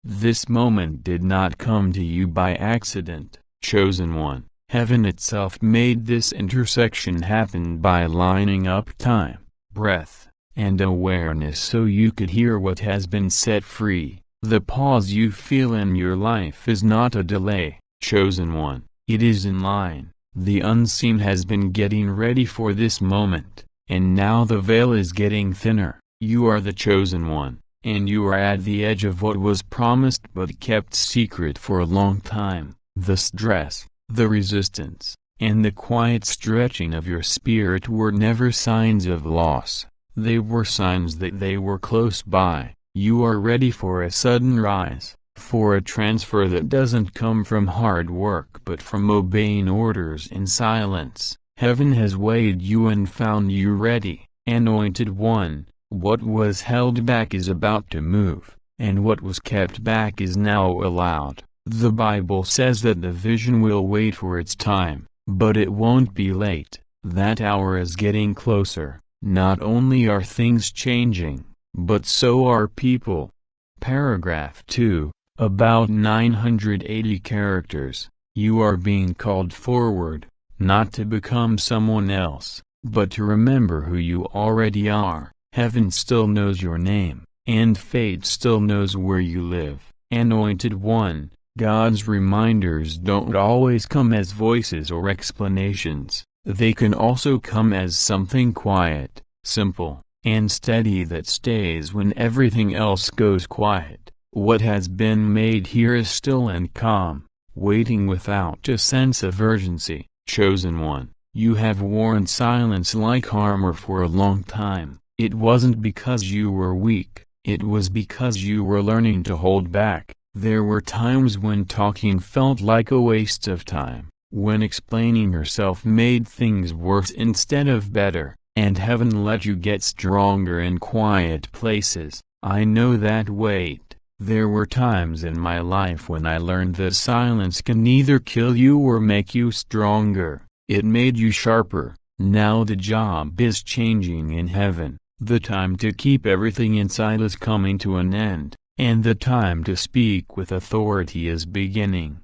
This moment did not come to you by accident, chosen one. Heaven itself made this intersection happen by lining up time, breath, and awareness so you could hear what has been set free. The pause you feel in your life is not a delay, chosen one. It is in line. The unseen has been getting ready for this moment, and now the veil is getting thinner. You are the chosen one, and you are at the edge of what was promised but kept secret for a long time. The stress, the resistance, and the quiet stretching of your spirit were never signs of loss. They were signs that they were close by. You are ready for a sudden rise, for a transfer that doesn't come from hard work but from obeying orders in silence. Heaven has weighed you and found you ready. Anointed one, what was held back is about to move, and what was kept back is now allowed. The Bible says that the vision will wait for its time, but it won't be late. That hour is getting closer. Not only are things changing, but so are people. Paragraph 2, about 980 characters. You are being called forward, not to become someone else, but to remember who you already are. Heaven still knows your name, and fate still knows where you live. Anointed one, God's reminders don't always come as voices or explanations. They can also come as something quiet, simple, and steady that stays when everything else goes quiet. What has been made here is still and calm, waiting without a sense of urgency. Chosen one, you have worn silence like armor for a long time. It wasn't because you were weak, it was because you were learning to hold back. There were times when talking felt like a waste of time, when explaining yourself made things worse instead of better, and heaven let you get stronger in quiet places. I know that weight. There were times in my life when I learned that silence can neither kill you or make you stronger. It made you sharper. Now the job is changing in heaven. The time to keep everything inside is coming to an end, and the time to speak with authority is beginning.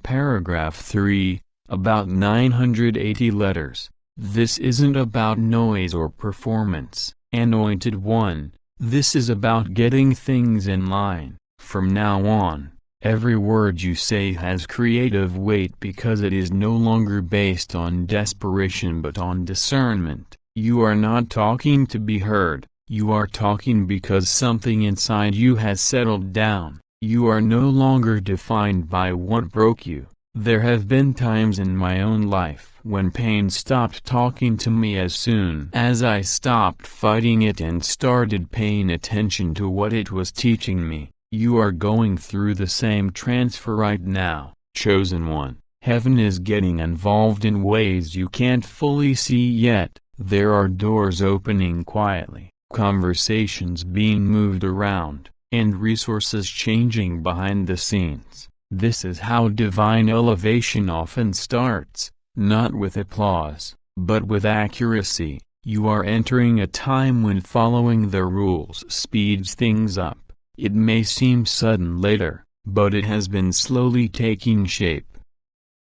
Paragraph 3, about 980 letters. This isn't about noise or performance. Anointed one, this is about getting things in line. From now on, every word you say has creative weight because it is no longer based on desperation but on discernment. You are not talking to be heard, you are talking because something inside you has settled down. You are no longer defined by what broke you. There have been times in my own life when pain stopped talking to me as soon as I stopped fighting it and started paying attention to what it was teaching me. You are going through the same transfer right now, chosen one. Heaven is getting involved in ways you can't fully see yet. There are doors opening quietly, conversations being moved around, and resources changing behind the scenes. This is how divine elevation often starts, not with applause, but with accuracy. You are entering a time when following the rules speeds things up. It may seem sudden later, but it has been slowly taking shape.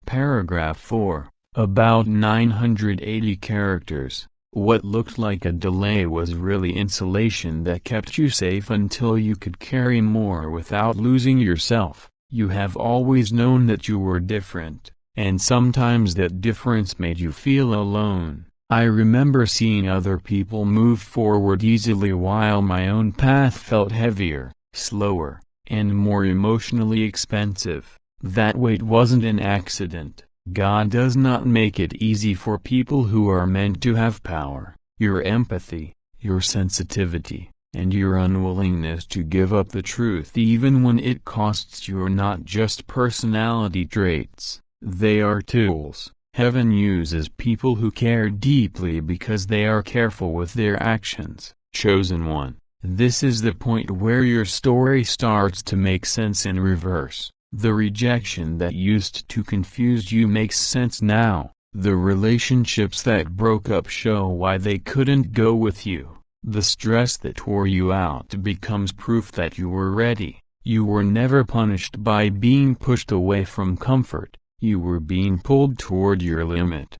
Paragraph 4, about 980 characters. What looked like a delay was really insulation that kept you safe until you could carry more without losing yourself. You have always known that you were different, and sometimes that difference made you feel alone. I remember seeing other people move forward easily while my own path felt heavier, slower, and more emotionally expensive. That weight wasn't an accident. God does not make it easy for people who are meant to have power. Your empathy, your sensitivity, and your unwillingness to give up the truth even when it costs you are not just personality traits, they are tools. Heaven uses people who care deeply because they are careful with their actions. Chosen one, this is the point where your story starts to make sense in reverse. The rejection that used to confuse you makes sense now. The relationships that broke up show why they couldn't go with you. The stress that tore you out becomes proof that you were ready. You were never punished by being pushed away from comfort, you were being pulled toward your limit.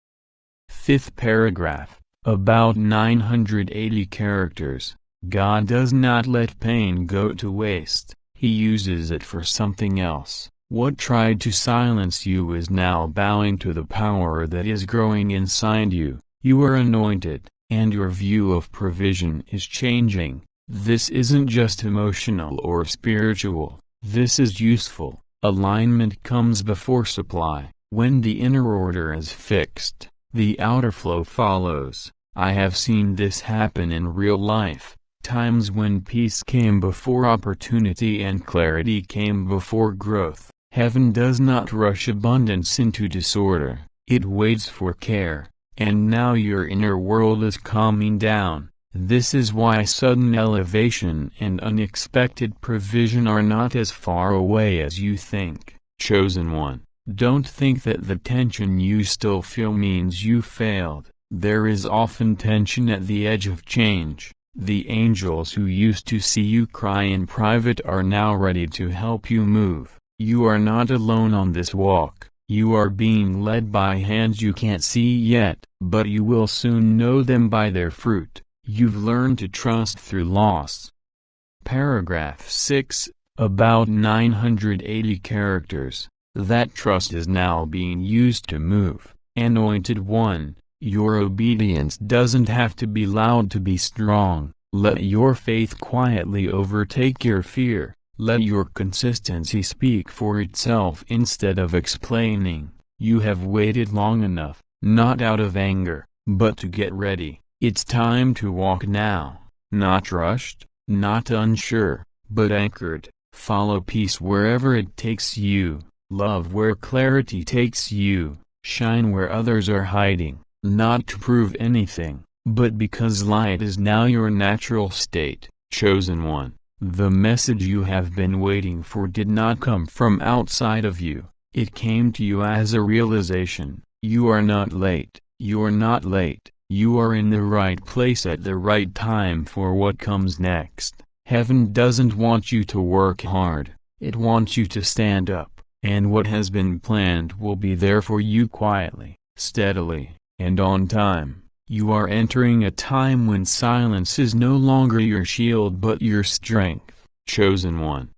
Fifth paragraph, about 980 characters. God does not let pain go to waste, He uses it for something else. What tried to silence you is now bowing to the power that is growing inside you. You are anointed, and your view of provision is changing. This isn't just emotional or spiritual, this is useful. Alignment comes before supply. When the inner order is fixed, the outer flow follows. I have seen this happen in real life, times when peace came before opportunity and clarity came before growth. Heaven does not rush abundance into disorder, it waits for care, and now your inner world is calming down. This is why sudden elevation and unexpected provision are not as far away as you think. Chosen one, don't think that the tension you still feel means you failed. There is often tension at the edge of change. The angels who used to see you cry in private are now ready to help you move. You are not alone on this walk. You are being led by hands you can't see yet, but you will soon know them by their fruit. You've learned to trust through loss. Paragraph 6, about 980 characters. That trust is now being used to move. Anointed one, your obedience doesn't have to be loud to be strong. Let your faith quietly overtake your fear. Let your consistency speak for itself instead of explaining. You have waited long enough, not out of anger, but to get ready. It's time to walk now, not rushed, not unsure, but anchored. Follow peace wherever it takes you, love where clarity takes you, shine where others are hiding, not to prove anything, but because light is now your natural state. Chosen one, the message you have been waiting for did not come from outside of you, it came to you as a realization. You are not late, you're not late. You are in the right place at the right time for what comes next. Heaven doesn't want you to work hard, it wants you to stand up, and what has been planned will be there for you quietly, steadily, and on time. You are entering a time when silence is no longer your shield but your strength. Chosen one.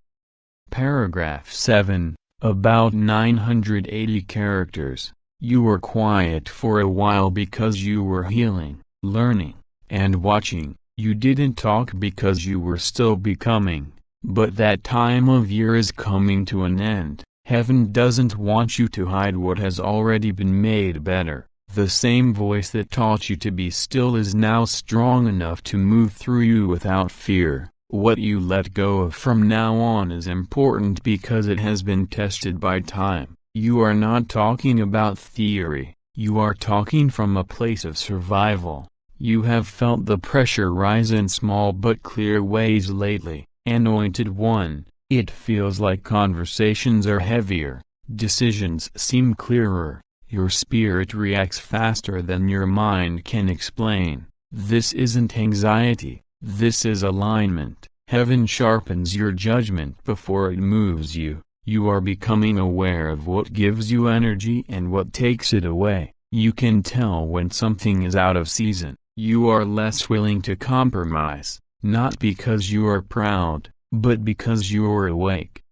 Paragraph 7, about 980 characters. You were quiet for a while because you were healing, learning, and watching. You didn't talk because you were still becoming. But that time of year is coming to an end. Heaven doesn't want you to hide what has already been made better. The same voice that taught you to be still is now strong enough to move through you without fear. What you let go of from now on is important because it has been tested by time. You are not talking about theory, you are talking from a place of survival. You have felt the pressure rise in small but clear ways lately. Anointed one, it feels like conversations are heavier, decisions seem clearer, your spirit reacts faster than your mind can explain. This isn't anxiety, this is alignment. Heaven sharpens your judgment before it moves you. You are becoming aware of what gives you energy and what takes it away. You can tell when something is out of season. You are less willing to compromise, not because you are proud, but because you are awake.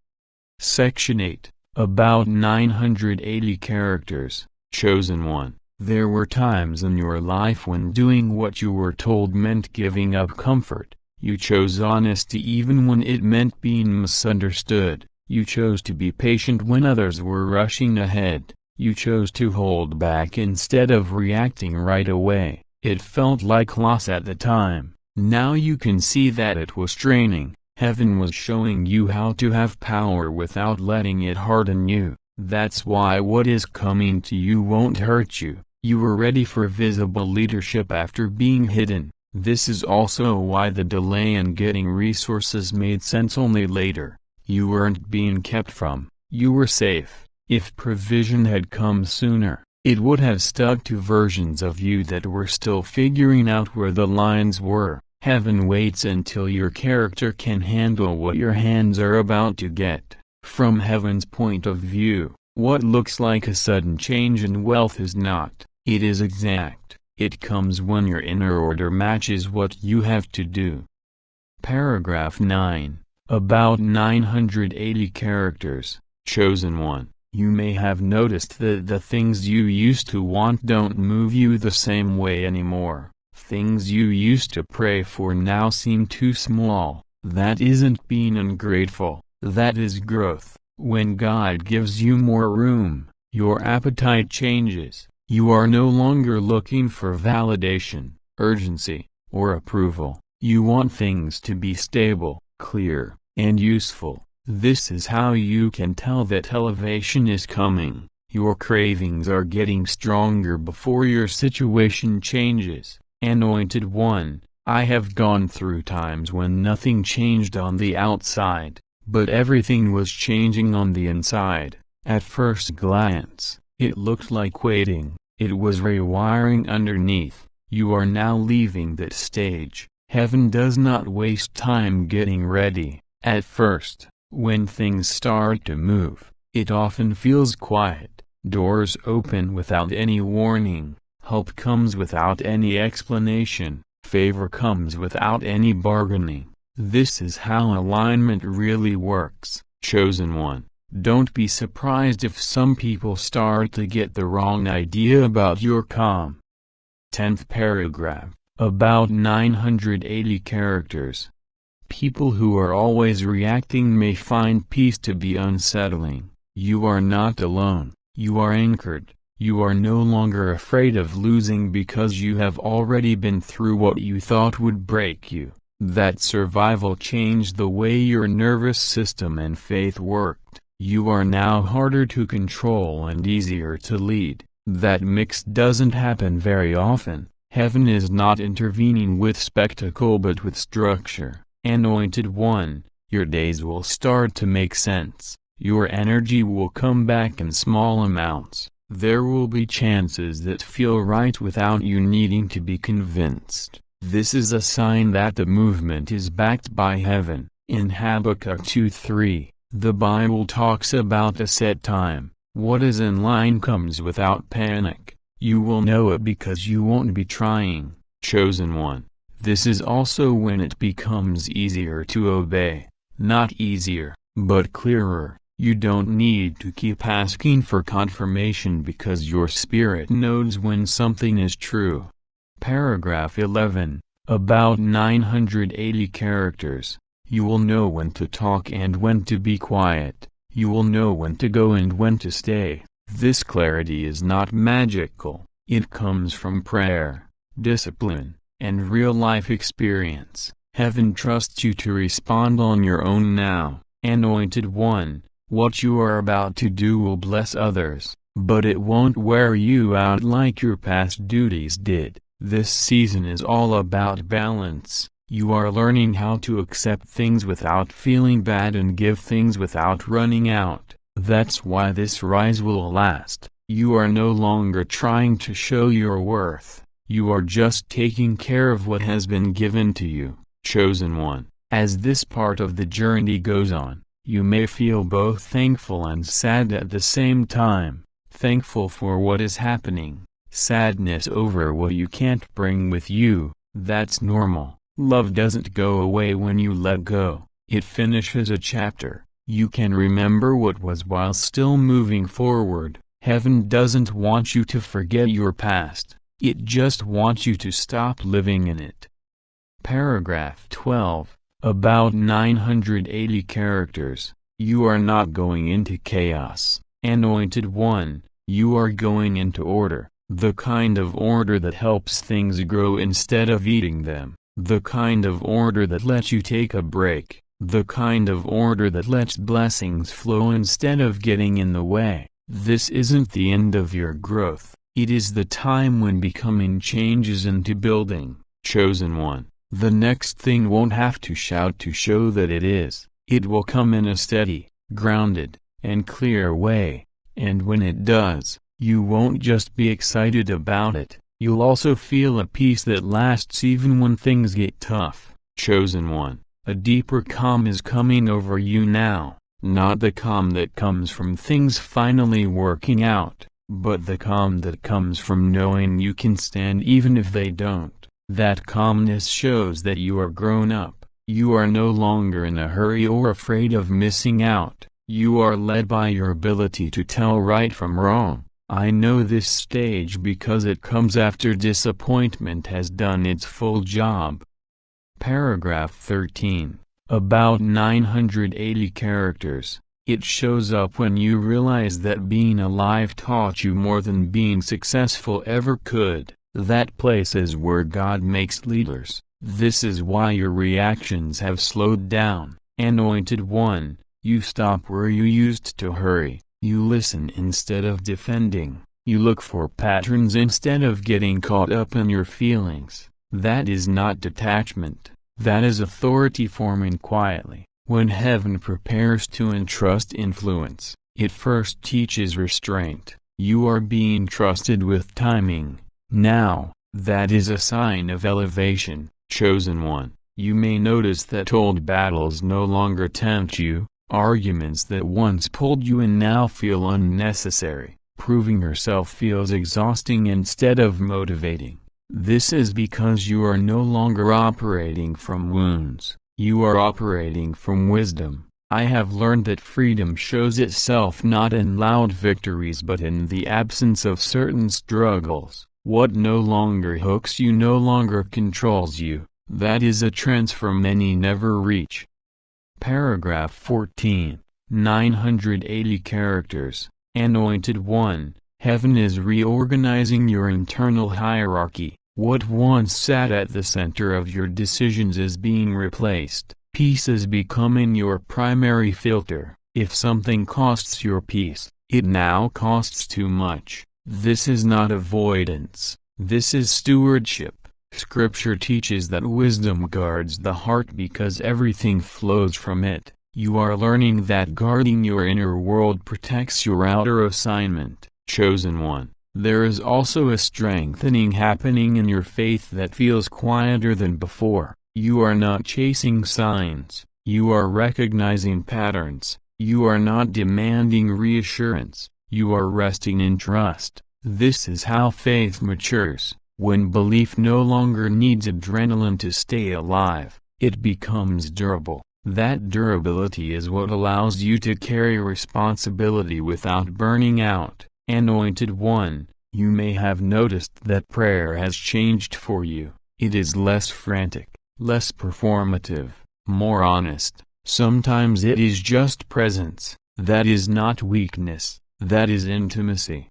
Section 8, about 980 characters. Chosen one, there were times in your life when doing what you were told meant giving up comfort. You chose honesty even when it meant being misunderstood. You chose to be patient when others were rushing ahead. You chose to hold back instead of reacting right away. It felt like loss at the time. Now you can see that it was training. Heaven was showing you how to have power without letting it harden you. That's why what is coming to you won't hurt you. You were ready for visible leadership after being hidden. This is also why the delay in getting resources made sense only later. You weren't being kept from, you were safe. If provision had come sooner, it would have stuck to versions of you that were still figuring out where the lines were. Heaven waits until your character can handle what your hands are about to get. From heaven's point of view, what looks like a sudden change in wealth is not. It is exact. It comes when your inner order matches what you have to do. Paragraph 9. About 980 characters. Chosen one. You may have noticed that the things you used to want don't move you the same way anymore. Things you used to pray for now seem too small. That isn't being ungrateful, that is growth. When God gives you more room, your appetite changes. You are no longer looking for validation, urgency, or approval. You want things to be stable, clear, and useful. This is how you can tell that elevation is coming. Your cravings are getting stronger before your situation changes. Anointed One, I have gone through times when nothing changed on the outside, but everything was changing on the inside. At first glance, it looked like waiting. It was rewiring underneath. You are now leaving that stage. Heaven does not waste time getting ready. At first, when things start to move, it often feels quiet. Doors open without any warning. Help comes without any explanation. Favor comes without any bargaining. This is how alignment really works. Chosen one. Don't be surprised if some people start to get the wrong idea about your calm. 10th paragraph. About 980 characters. People who are always reacting may find peace to be unsettling. You are not alone. You are anchored. You are no longer afraid of losing because you have already been through what you thought would break you. That survival changed the way your nervous system and faith worked. You are now harder to control and easier to lead. That mix doesn't happen very often. Heaven is not intervening with spectacle but with structure. Anointed One, your days will start to make sense. Your energy will come back in small amounts. There will be chances that feel right without you needing to be convinced. This is a sign that the movement is backed by heaven. In Habakkuk 2:3, the Bible talks about a set time. What is in line comes without panic. You will know it because you won't be trying. Chosen one. This is also when it becomes easier to obey. Not easier, but clearer. You don't need to keep asking for confirmation because your spirit knows when something is true. Paragraph 11. About 980 characters. You will know when to talk and when to be quiet. You will know when to go and when to stay. This clarity is not magical. It comes from prayer, discipline, and real-life experience. Heaven trusts you to respond on your own now. Anointed One, what you are about to do will bless others, but it won't wear you out like your past duties did. This season is all about balance. You are learning how to accept things without feeling bad and give things without running out. That's why this rise will last. You are no longer trying to show your worth. You are just taking care of what has been given to you. Chosen one. As this part of the journey goes on, you may feel both thankful and sad at the same time. Thankful for what is happening. Sadness over what you can't bring with you. That's normal. Love doesn't go away when you let go. It finishes a chapter. You can remember what was while still moving forward. Heaven doesn't want you to forget your past. It just wants you to stop living in it. Paragraph 12. About 980 characters. You are not going into chaos. Anointed One, you are going into order. The kind of order that helps things grow instead of eating them. The kind of order that lets you take a break. The kind of order that lets blessings flow instead of getting in the way. This isn't the end of your growth. It is the time when becoming changes into building. Chosen one. The next thing won't have to shout to show that it is. It will come in a steady, grounded, and clear way. And when it does, you won't just be excited about it. You'll also feel a peace that lasts even when things get tough. Chosen one, a deeper calm is coming over you now, not the calm that comes from things finally working out, but the calm that comes from knowing you can stand even if they don't. That calmness shows that you are grown up. You are no longer in a hurry or afraid of missing out. You are led by your ability to tell right from wrong. I know this stage because it comes after disappointment has done its full job. Paragraph 13. About 980 characters. It shows up when you realize that being alive taught you more than being successful ever could. That place is where God makes leaders. This is why your reactions have slowed down. Anointed one, you stop where you used to hurry. You listen instead of defending. You look for patterns instead of getting caught up in your feelings. That is not detachment. That is authority forming quietly. When heaven prepares to entrust influence, it first teaches restraint. You are being trusted with timing. Now, that is a sign of elevation. Chosen one, you may notice that old battles no longer tempt you. Arguments that once pulled you in now feel unnecessary. Proving yourself feels exhausting instead of motivating. This is because you are no longer operating from wounds. You are operating from wisdom. I have learned that freedom shows itself not in loud victories but in the absence of certain struggles. What no longer hooks you no longer controls you. That is a transfer many never reach. Paragraph 14. 980 characters. Anointed one, heaven is reorganizing your internal hierarchy. What once sat at the center of your decisions is being replaced. Peace is becoming your primary filter. If something costs your peace, it now costs too much. This is not avoidance. This is stewardship. Scripture teaches that wisdom guards the heart because everything flows from it. You are learning that guarding your inner world protects your outer assignment. Chosen one, there is also a strengthening happening in your faith that feels quieter than before. You are not chasing signs. You are recognizing patterns. You are not demanding reassurance. You are resting in trust. This is how faith matures. When belief no longer needs adrenaline to stay alive, it becomes durable. That durability is what allows you to carry responsibility without burning out. Anointed one, you may have noticed that prayer has changed for you. It is less frantic, less performative, more honest. Sometimes it is just presence. That is not weakness, that is intimacy.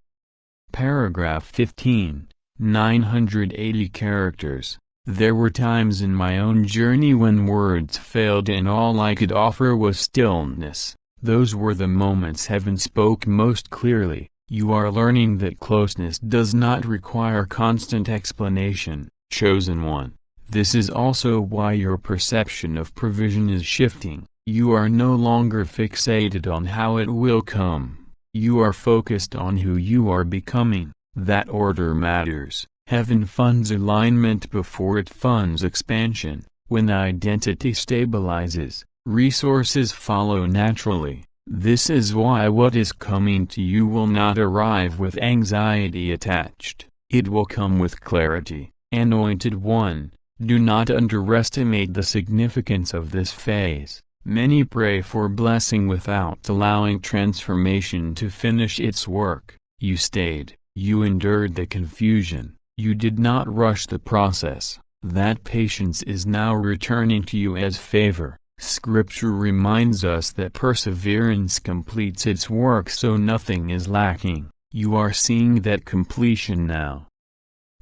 Paragraph 15. 980 characters. There were times in my own journey when words failed and all I could offer was stillness. Those were the moments heaven spoke most clearly. You are learning that closeness does not require constant explanation. Chosen one, this is also why your perception of provision is shifting. You are no longer fixated on how it will come. You are focused on who you are becoming. That order matters. Heaven funds alignment before it funds expansion. When identity stabilizes, resources follow naturally. This is why what is coming to you will not arrive with anxiety attached. It will come with clarity. Anointed one, do not underestimate the significance of this phase. Many pray for blessing without allowing transformation to finish its work. You stayed. You endured the confusion. You did not rush the process. That patience is now returning to you as favor. Scripture reminds us that perseverance completes its work so nothing is lacking. You are seeing that completion now.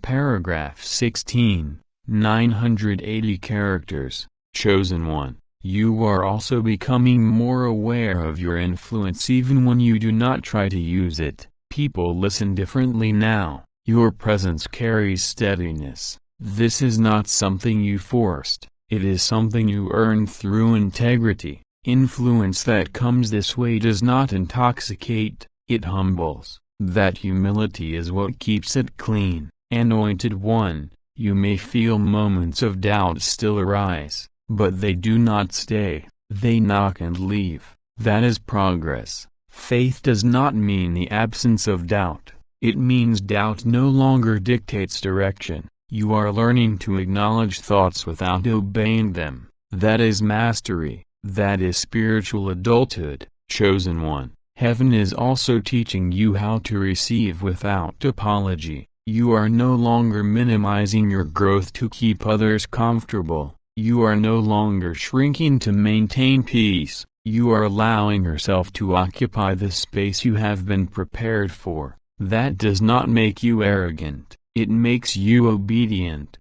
Paragraph 16. 980 characters. Chosen one, you are also becoming more aware of your influence even when you do not try to use it. People listen differently now. Your presence carries steadiness. This is not something you forced. It is something you earned through integrity. Influence that comes this way does not intoxicate, it humbles. That humility is what keeps it clean. Anointed One, you may feel moments of doubt still arise, but they do not stay, they knock and leave. That is progress. Faith does not mean the absence of doubt, it means doubt no longer dictates direction. You are learning to acknowledge thoughts without obeying them. That is mastery, that is spiritual adulthood, chosen one. Heaven is also teaching you how to receive without apology. You are no longer minimizing your growth to keep others comfortable. You are no longer shrinking to maintain peace. You are allowing yourself to occupy the space you have been prepared for. That does not make you arrogant, it makes you obedient.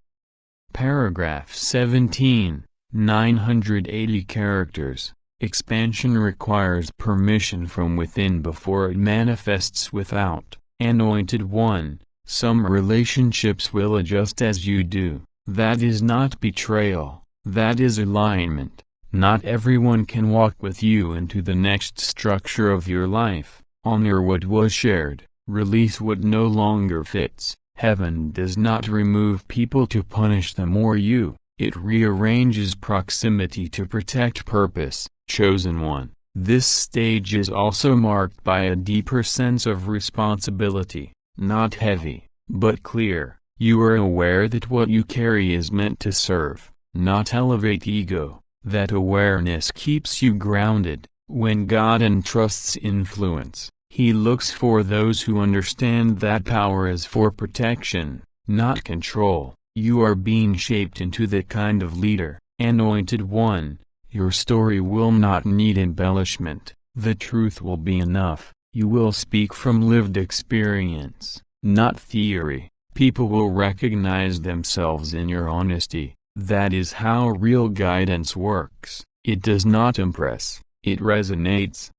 Paragraph 17, 980 characters. Expansion requires permission from within before it manifests without. Anointed One, some relationships will adjust as you do. That is not betrayal, that is alignment. Not everyone can walk with you into the next structure of your life. Honor what was shared, release what no longer fits. Heaven does not remove people to punish them or you, it rearranges proximity to protect purpose, chosen one. This stage is also marked by a deeper sense of responsibility, not heavy, but clear. You are aware that what you carry is meant to serve, not elevate ego. That awareness keeps you grounded. When God entrusts influence, He looks for those who understand that power is for protection, not control. You are being shaped into that kind of leader. Anointed One, your story will not need embellishment. The truth will be enough. You will speak from lived experience, not theory. People will recognize themselves in your honesty. That is how real guidance works. It does not impress, it resonates.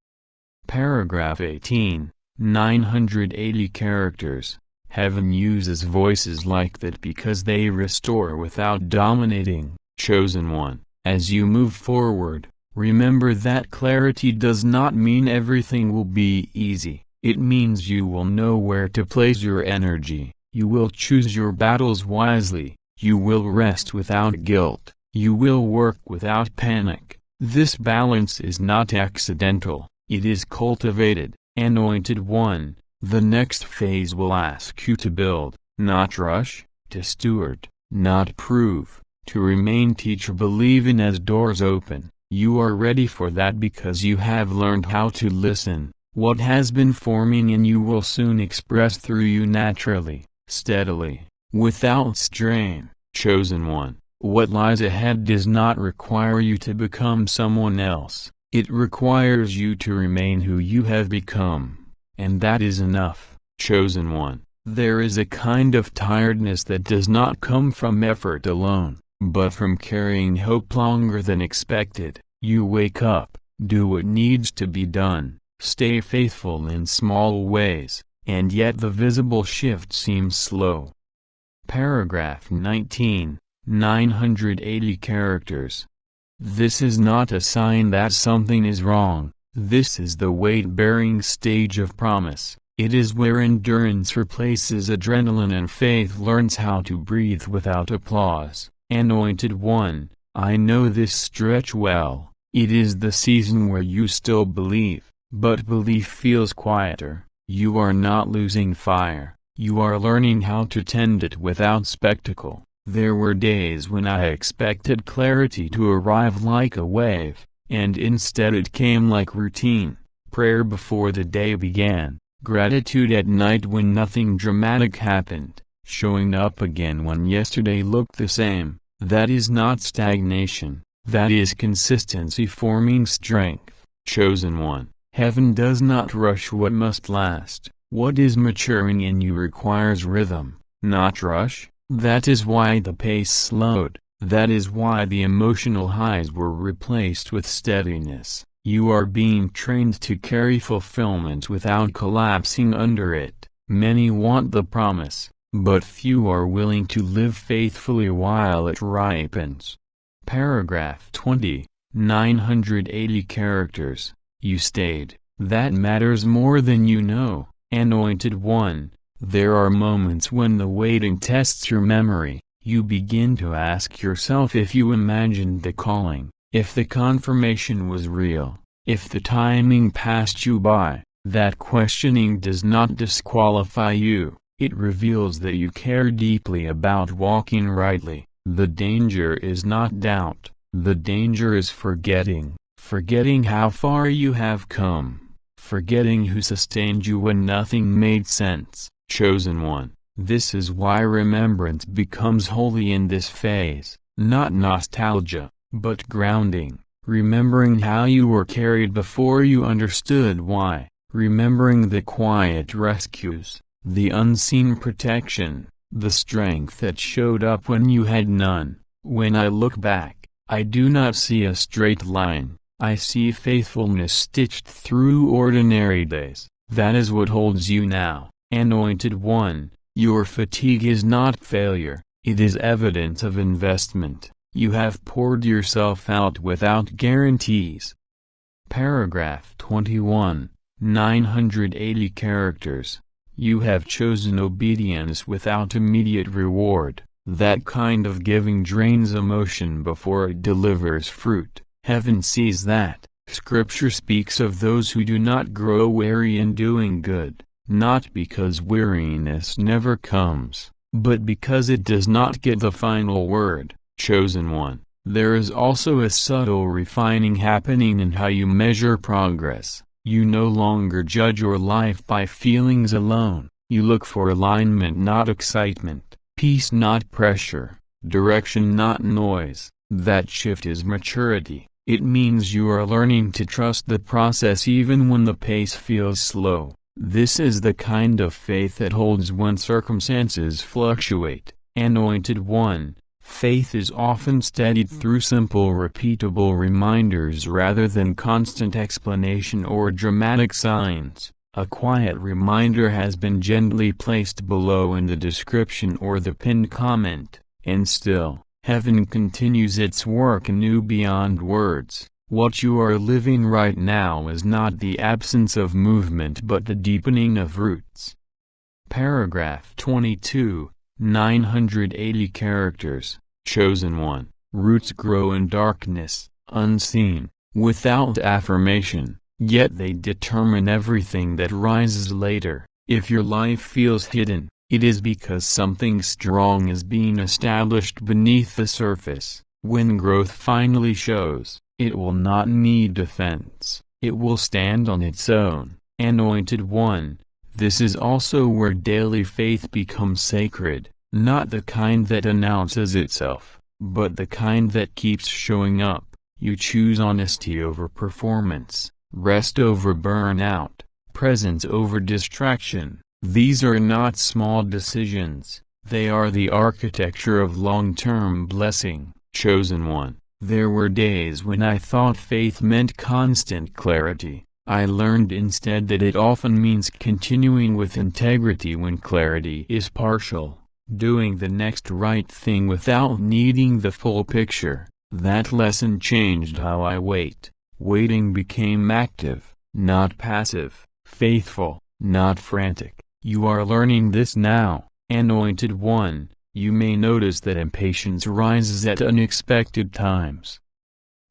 Paragraph 18, 980 characters. Heaven uses voices like that because they restore without dominating. Chosen one, as you move forward, remember that clarity does not mean everything will be easy. It means you will know where to place your energy. You will choose your battles wisely. You will rest without guilt. You will work without panic. This balance is not accidental, it is cultivated. Anointed One, the next phase will ask you to build, not rush, to steward, not prove, to remain teacher believing as doors open. You are ready for that because you have learned how to listen. What has been forming in you will soon express through you naturally, steadily, without strain. Chosen one, what lies ahead does not require you to become someone else. It requires you to remain who you have become, and that is enough. Chosen one, there is a kind of tiredness that does not come from effort alone, but from carrying hope longer than expected. You wake up, do what needs to be done, stay faithful in small ways, and yet the visible shift seems slow. Paragraph 19, 980 characters. This is not a sign that something is wrong, this is the weight-bearing stage of promise. It is where endurance replaces adrenaline and faith learns how to breathe without applause. Anointed One, I know this stretch well. It is the season where you still believe, but belief feels quieter. You are not losing fire. You are learning how to tend it without spectacle. There were days when I expected clarity to arrive like a wave, and instead it came like routine, prayer before the day began, gratitude at night when nothing dramatic happened, showing up again when yesterday looked the same. That is not stagnation, that is consistency forming strength. Chosen one, heaven does not rush what must last. What is maturing in you requires rhythm, not rush. That is why the pace slowed, that is why the emotional highs were replaced with steadiness. You are being trained to carry fulfillment without collapsing under it. Many want the promise, but few are willing to live faithfully while it ripens. Paragraph 20, 980 characters. You stayed, that matters more than you know. Anointed One, There are moments when the waiting tests your memory. You begin to ask yourself if you imagined the calling, if the confirmation was real, if the timing passed you by. That questioning does not disqualify you, it reveals that you care deeply about walking rightly. The danger is not doubt, the danger is forgetting how far you have come, forgetting who sustained you when nothing made sense. Chosen one, this is why remembrance becomes holy in this phase, not nostalgia, but grounding, remembering how you were carried before you understood why, remembering the quiet rescues, the unseen protection, the strength that showed up when you had none. When I look back, I do not see a straight line, I see faithfulness stitched through ordinary days. That is what holds you now, Anointed One. Your fatigue is not failure, it is evidence of investment. You have poured yourself out without guarantees. Paragraph 21, 980 characters. You have chosen obedience without immediate reward. That kind of giving drains emotion before it delivers fruit. Heaven sees that. Scripture speaks of those who do not grow weary in doing good, not because weariness never comes, but because it does not get the final word. Chosen one, there is also a subtle refining happening in how you measure progress. You no longer judge your life by feelings alone. You look for alignment, not excitement, peace, not pressure, direction, not noise. That shift is maturity. It means you are learning to trust the process even when the pace feels slow. This is the kind of faith that holds when circumstances fluctuate. Anointed One, faith is often steadied through simple repeatable reminders rather than constant explanation or dramatic signs. A quiet reminder has been gently placed below in the description or the pinned comment, and still, heaven continues its work anew beyond words. What you are living right now is not the absence of movement but the deepening of roots. Paragraph 22, 980 characters. Chosen one, roots grow in darkness, unseen, without affirmation, yet they determine everything that rises later. If your life feels hidden, it is because something strong is being established beneath the surface. When growth finally shows, it will not need defense, it will stand on its own. Anointed One, this is also where daily faith becomes sacred, not the kind that announces itself, but the kind that keeps showing up. You choose honesty over performance, rest over burnout, presence over distraction. These are not small decisions, they are the architecture of long-term blessing. Chosen one, there were days when I thought faith meant constant clarity. I learned instead that it often means continuing with integrity when clarity is partial, doing the next right thing without needing the full picture. That lesson changed how I wait. Waiting became active, not passive, faithful, not frantic. You are learning this now, Anointed One. You may notice that impatience rises at unexpected times.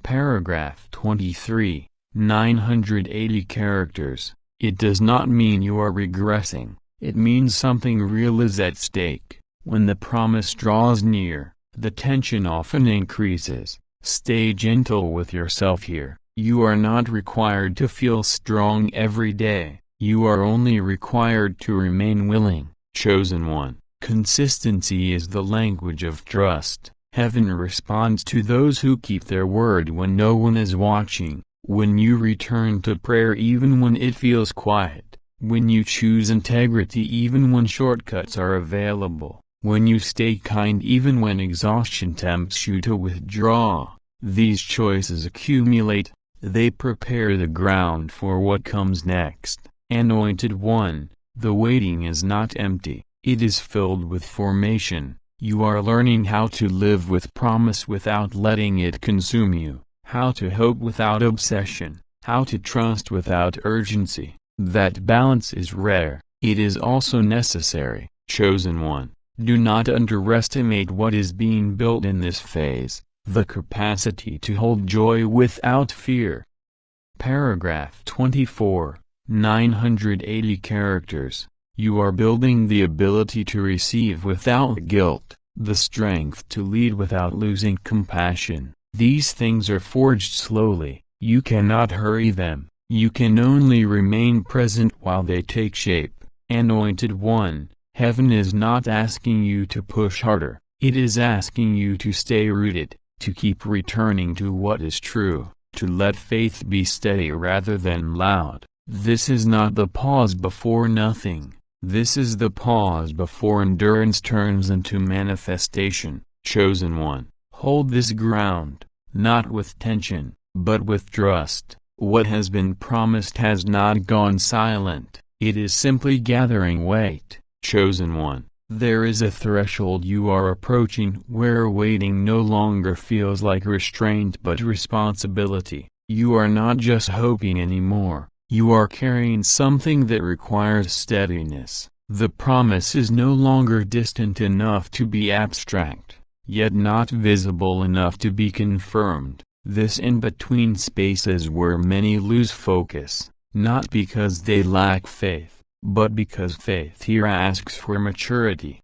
Paragraph 23, 980 characters. It does not mean you are regressing, it means something real is at stake. When the promise draws near, the tension often increases. Stay gentle with yourself here. You are not required to feel strong every day, you are only required to remain willing. Chosen one, consistency is the language of trust. Heaven responds to those who keep their word when no one is watching. When you return to prayer even when it feels quiet, when you choose integrity even when shortcuts are available, when you stay kind even when exhaustion tempts you to withdraw, these choices accumulate, they prepare the ground for what comes next. Anointed One, the waiting is not empty, it is filled with formation. You are learning how to live with promise without letting it consume you, how to hope without obsession, how to trust without urgency. That balance is rare, It is also necessary, chosen one. Do not underestimate what is being built in this phase, the capacity to hold joy without fear. Paragraph 24, 980 characters. You are building the ability to receive without guilt, the strength to lead without losing compassion. These things are forged slowly, you cannot hurry them, you can only remain present while they take shape. Anointed One, heaven is not asking you to push harder, it is asking you to stay rooted, to keep returning to what is true, to let faith be steady rather than loud. This is not the pause before nothing, this is the pause before endurance turns into manifestation. Chosen one, hold this ground, not with tension, but with trust. What has been promised has not gone silent, it is simply gathering weight. Chosen one, there is a threshold you are approaching where waiting no longer feels like restraint but responsibility. You are not just hoping anymore, you are carrying something that requires steadiness. The promise is no longer distant enough to be abstract, yet not visible enough to be confirmed. This in-between space is where many lose focus, not because they lack faith, but because faith here asks for maturity.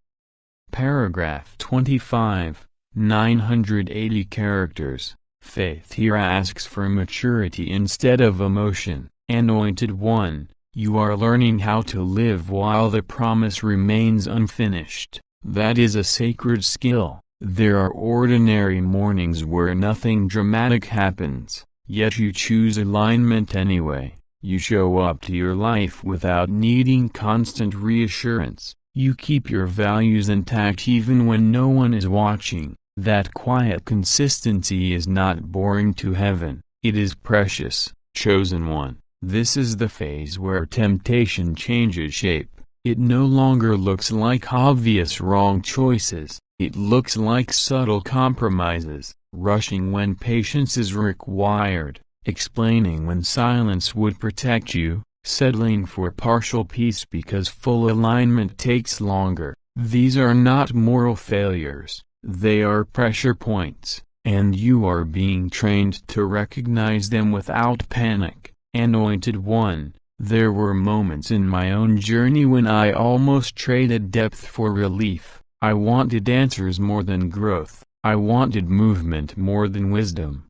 Paragraph 25, 980 characters. Faith here asks for maturity instead of emotion. Anointed One, you are learning how to live while the promise remains unfinished. That is a sacred skill. There are ordinary mornings where nothing dramatic happens, yet you choose alignment anyway. You show up to your life without needing constant reassurance. You keep your values intact even when no one is watching. That quiet consistency is not boring to heaven, it is precious. Chosen one, this is the phase where temptation changes shape. It no longer looks like obvious wrong choices, it looks like subtle compromises, rushing when patience is required, explaining when silence would protect you, settling for partial peace because full alignment takes longer. These are not moral failures, they are pressure points, and you are being trained to recognize them without panic. Anointed One, there were moments in my own journey when I almost traded depth for relief. I wanted answers more than growth, I wanted movement more than wisdom.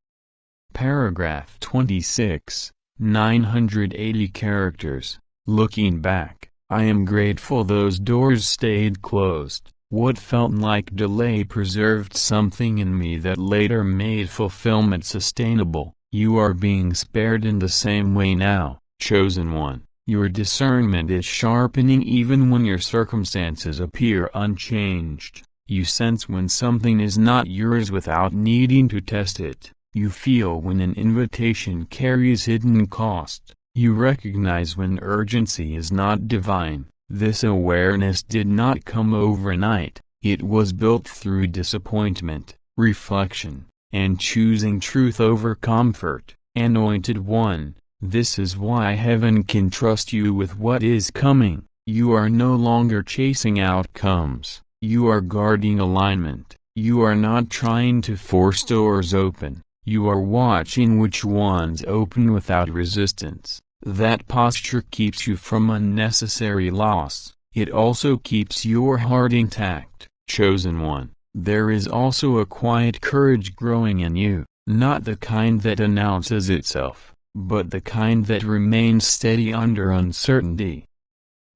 Paragraph 26, 980 characters. Looking back, I am grateful those doors stayed closed. What felt like delay preserved something in me that later made fulfillment sustainable. You are being spared in the same way now, chosen one. Your discernment is sharpening even when your circumstances appear unchanged. You sense when something is not yours without needing to test it. You feel when an invitation carries hidden cost. You recognize when urgency is not divine. This awareness did not come overnight. It was built through disappointment, reflection, and choosing truth over comfort. Anointed One, this is why heaven can trust you with what is coming. You are no longer chasing outcomes. You are guarding alignment. You are not trying to force doors open. You are watching which ones open without resistance. That posture keeps you from unnecessary loss. It also keeps your heart intact. Chosen one, there is also a quiet courage growing in you, not the kind that announces itself, but the kind that remains steady under uncertainty.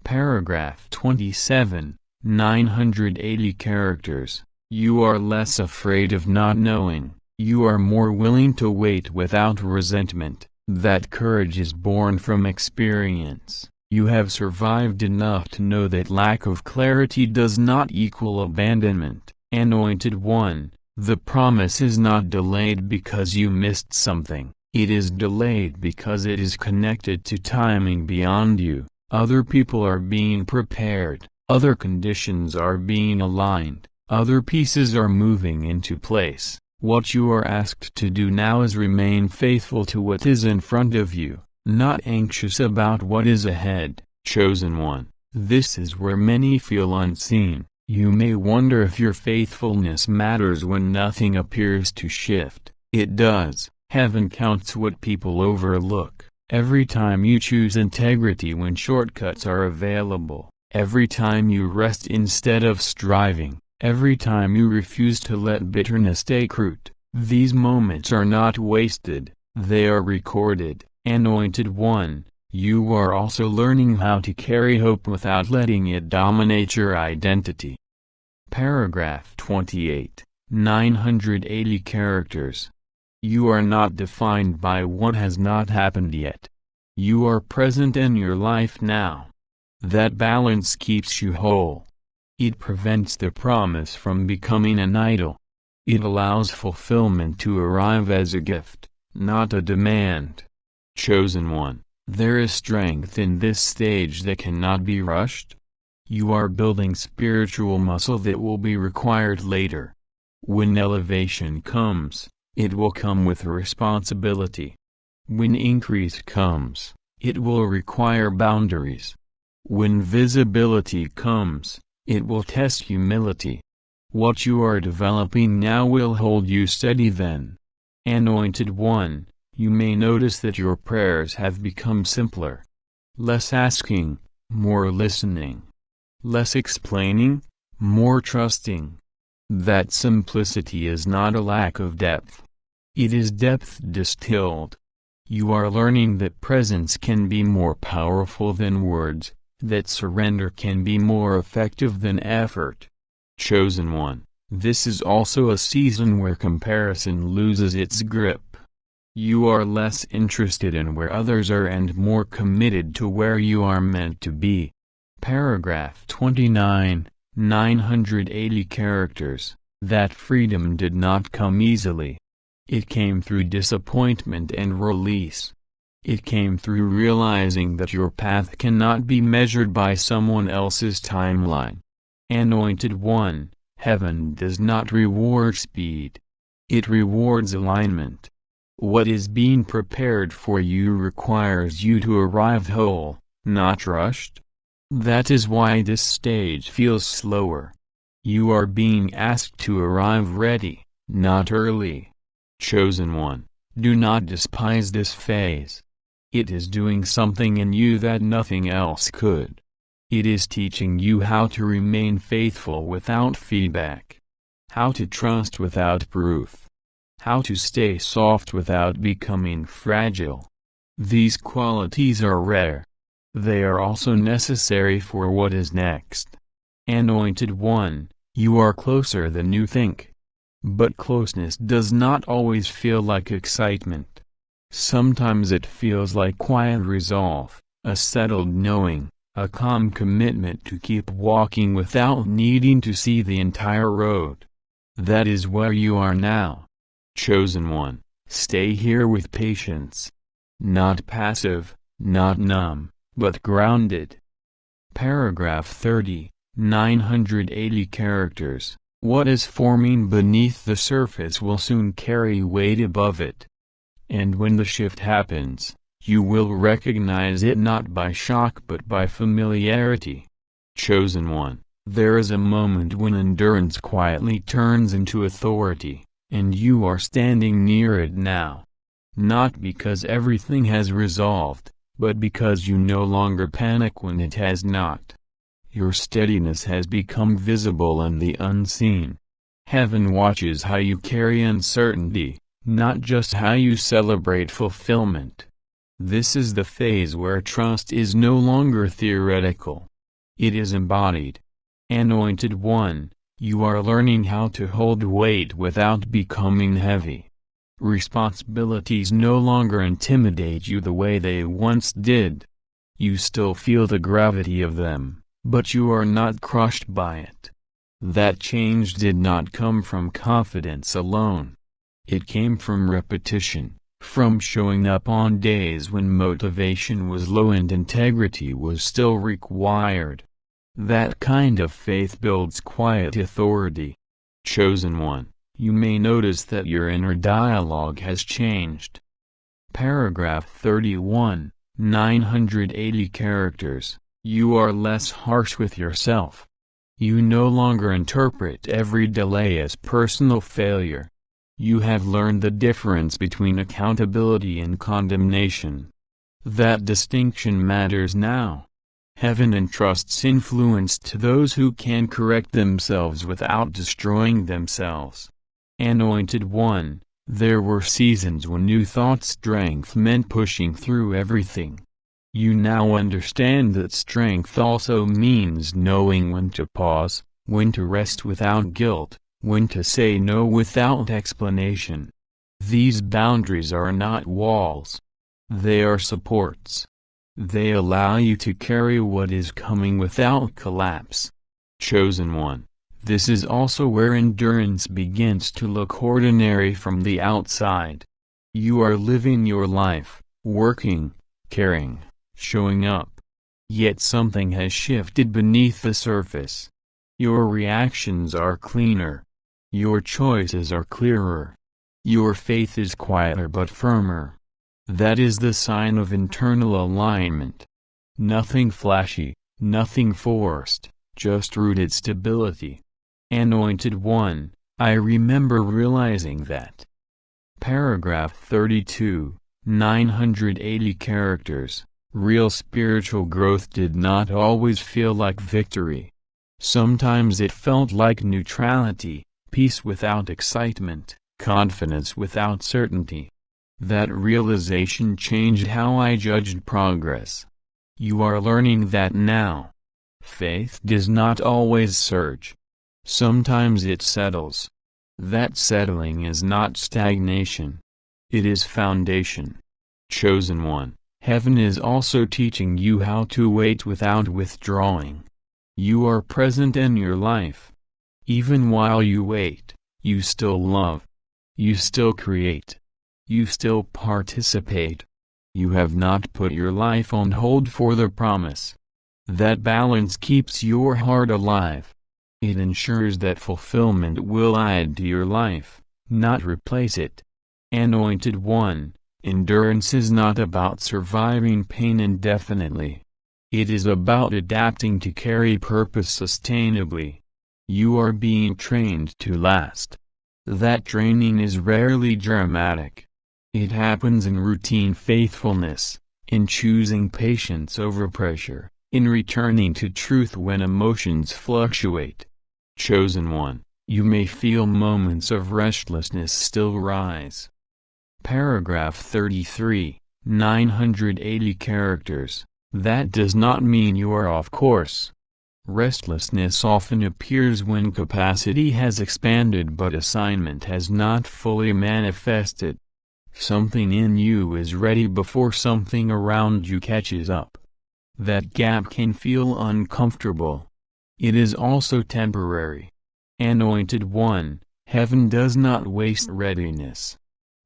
Paragraph 27, 980 characters. You are less afraid of not knowing. You are more willing to wait without resentment. That courage is born from experience. You have survived enough to know that lack of clarity does not equal abandonment. Anointed One, the promise is not delayed because you missed something. It is delayed because it is connected to timing beyond you. Other people are being prepared. Other conditions are being aligned. Other pieces are moving into place. What you are asked to do now is remain faithful to what is in front of you, not anxious about what is ahead. Chosen one, This is where many feel unseen. You may wonder if your faithfulness matters when nothing appears to shift. It does. Heaven counts what people overlook. Every time you choose integrity when shortcuts are available, every time you rest instead of striving, every time you refuse to let bitterness take root, these moments are not wasted, they are recorded. Anointed One, you are also learning how to carry hope without letting it dominate your identity. Paragraph 28, 980 characters. You are not defined by what has not happened yet. You are present in your life now. That balance keeps you whole. It prevents the promise from becoming an idol. It allows fulfillment to arrive as a gift, not a demand. Chosen One, there is strength in this stage that cannot be rushed. You are building spiritual muscle that will be required later. When elevation comes, it will come with responsibility. When increase comes, it will require boundaries. When visibility comes, it will test humility. What you are developing now will hold you steady then. Anointed One, you may notice that your prayers have become simpler. Less asking, more listening. Less explaining, more trusting. That simplicity is not a lack of depth. It is depth distilled. You are learning that presence can be more powerful than words, that surrender can be more effective than effort. Chosen One, this is also a season where comparison loses its grip. You are less interested in where others are and more committed to where you are meant to be. Paragraph 29, 980 characters. That freedom did not come easily. It came through disappointment and release. It came through realizing that your path cannot be measured by someone else's timeline. Anointed One, heaven does not reward speed. It rewards alignment. What is being prepared for you requires you to arrive whole, not rushed. That is why this stage feels slower. You are being asked to arrive ready, not early. Chosen One, do not despise this phase. It is doing something in you that nothing else could. It is teaching you how to remain faithful without feedback, how to trust without proof, how to stay soft without becoming fragile. These qualities are rare. They are also necessary for what is next. Anointed One, you are closer than you think. But closeness does not always feel like excitement. Sometimes it feels like quiet resolve, a settled knowing, a calm commitment to keep walking without needing to see the entire road. That is where you are now. Chosen One, stay here with patience. Not passive, not numb, but grounded. Paragraph 30, 980 characters. What is forming beneath the surface will soon carry weight above it. And when the shift happens, you will recognize it not by shock but by familiarity. Chosen One, there is a moment when endurance quietly turns into authority, and you are standing near it now. Not because everything has resolved, but because you no longer panic when it has not. Your steadiness has become visible in the unseen. Heaven watches how you carry uncertainty, not just how you celebrate fulfillment. This is the phase where trust is no longer theoretical. It is embodied. Anointed One, you are learning how to hold weight without becoming heavy. Responsibilities no longer intimidate you the way they once did. You still feel the gravity of them, but you are not crushed by it. That change did not come from confidence alone. It came from repetition, from showing up on days when motivation was low and integrity was still required. That kind of faith builds quiet authority. Chosen One, you may notice that your inner dialogue has changed. Paragraph 31, 980 characters. You are less harsh with yourself. You no longer interpret every delay as personal failure. You have learned the difference between accountability and condemnation. That distinction matters now. Heaven entrusts influence to those who can correct themselves without destroying themselves. Anointed One, there were seasons when you thought strength meant pushing through everything. You now understand that strength also means knowing when to pause, when to rest without guilt, when to say no without explanation. These boundaries are not walls. They are supports. They allow you to carry what is coming without collapse. Chosen One, this is also where endurance begins to look ordinary from the outside. You are living your life, working, caring, showing up. Yet something has shifted beneath the surface. Your reactions are cleaner. Your choices are clearer. Your faith is quieter but firmer. That is the sign of internal alignment. Nothing flashy, nothing forced, just rooted stability. Anointed One, I remember realizing that. Paragraph 32, 980 characters. Real spiritual growth did not always feel like victory. Sometimes it felt like neutrality, peace without excitement, confidence without certainty. That realization changed how I judged progress. You are learning that now. Faith does not always surge. Sometimes it settles. That settling is not stagnation. It is foundation. Chosen One, Heaven is also teaching you how to wait without withdrawing. You are present in your life. Even while you wait, you still love. You still create. You still participate. You have not put your life on hold for the promise. That balance keeps your heart alive. It ensures that fulfillment will add to your life, not replace it. Anointed One, endurance is not about surviving pain indefinitely. It is about adapting to carry purpose sustainably. You are being trained to last. That training is rarely dramatic. It happens in routine faithfulness, in choosing patience over pressure, in returning to truth when emotions fluctuate. Chosen One, you may feel moments of restlessness still rise. Paragraph 33, 980 characters. That does not mean you are off course. Restlessness often appears when capacity has expanded but assignment has not fully manifested. Something in you is ready before something around you catches up. That gap can feel uncomfortable. It is also temporary. Anointed One, Heaven does not waste readiness.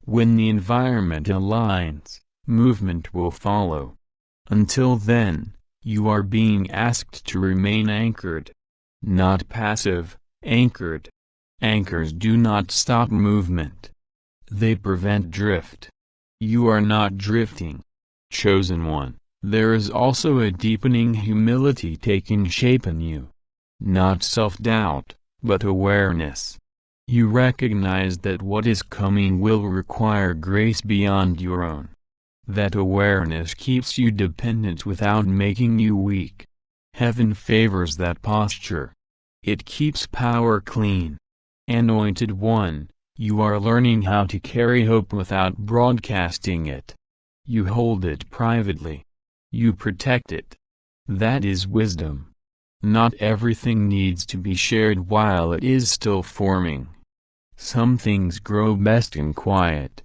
When the environment aligns, movement will follow. Until then, you are being asked to remain anchored. Not passive, anchored. Anchors do not stop movement. They prevent drift. You are not drifting. Chosen One, there is also a deepening humility taking shape in you. Not self-doubt, but awareness. You recognize that what is coming will require grace beyond your own. That awareness keeps you dependent without making you weak. Heaven favors that posture. It keeps power clean. Anointed One, you are learning how to carry hope without broadcasting it. You hold it privately. You protect it. That is wisdom. Not everything needs to be shared while it is still forming. Some things grow best in quiet.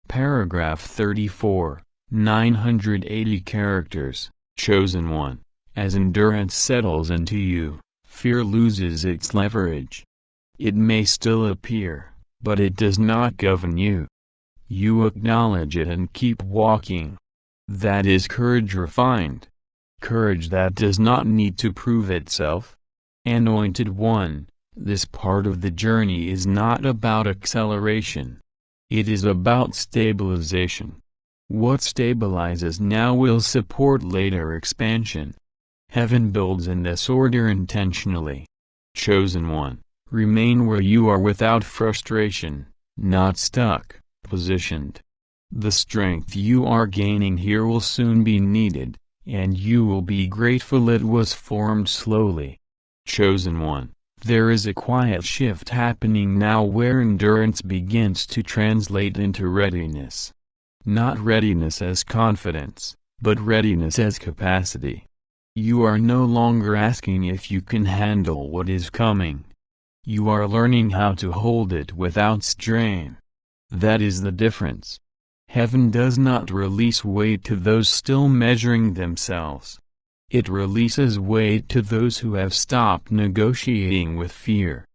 Paragraph 34, 980 characters. Chosen One, as endurance settles into you, fear loses its leverage. It may still appear, but it does not govern you. You acknowledge it and keep walking. That is courage refined. Courage that does not need to prove itself. Anointed One, this part of the journey is not about acceleration. It is about stabilization. What stabilizes now will support later expansion. Heaven builds in this order intentionally. Chosen one, remain where you are without frustration, not stuck, positioned. The strength you are gaining here will soon be needed, and you will be grateful it was formed slowly. Chosen one, there is a quiet shift happening now where endurance begins to translate into readiness. Not readiness as confidence, but readiness as capacity. You are no longer asking if you can handle what is coming. You are learning how to hold it without strain. That is the difference. Heaven does not release weight to those still measuring themselves. It releases weight to those who have stopped negotiating with fear.